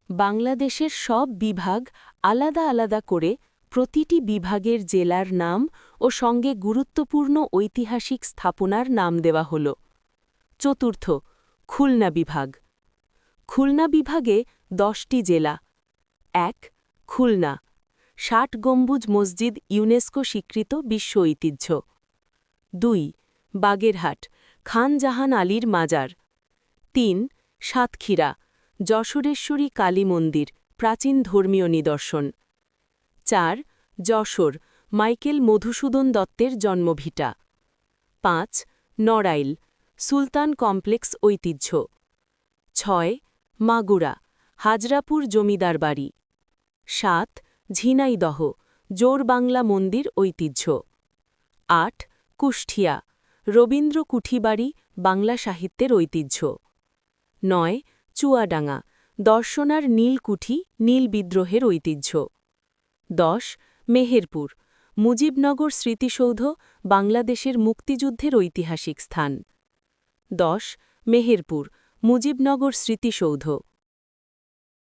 বাংলাদেশের সব বিভাগ আলাদা আলাদা করে প্রতিটি বিভাগের জেলার নাম ও সঙ্গে গুরুত্বপূর্ণ ঐতিহাসিক স্থাপনার নাম দেওয়া হল। চতুর্থ, খুলনা বিভাগ। খুলনা বিভাগে 10টি জেলা। ১. খুলনা, ৬০ গম্বুজ মসজিদ ইউনেস্কো স্বীকৃত বিশ্ব ঐতিহ্য। ২. বাগেরহাট, খান জাহান আলীর মাজার। ৩. সাতক্ষীরা, যশোরেশ্বরী কালী মন্দির, প্রাচীন ধর্মীয় নিদর্শন। ৪. যশোর, মাইকেল মধুসূদন দত্তের জন্মভিটা। ৫. নড়াইল, সুলতান কমপ্লেক্স ঐতিহ্য। ৬. মাগুরা, হাজরাপুর জমিদার বাড়ি। ৭. ঝিনাইদহ, জোরবাংলা মন্দির ঐতিহ্য। ৮. কুষ্টিয়া, রবীন্দ্র কুঠিবাড়ি, বাংলা সাহিত্যের ঐতিহ্য। ৯. চুয়াডাঙ্গা, দর্শনার নীলকুঠি, নীল বিদ্রোহের ঐতিহ্য। ১০. মেহেরপুর, মুজিবনগর স্মৃতিসৌধ, বাংলাদেশের মুক্তিযুদ্ধের ঐতিহাসিক স্থান। ১০. মেহেরপুর, মুজিবনগর স্মৃতিসৌধ।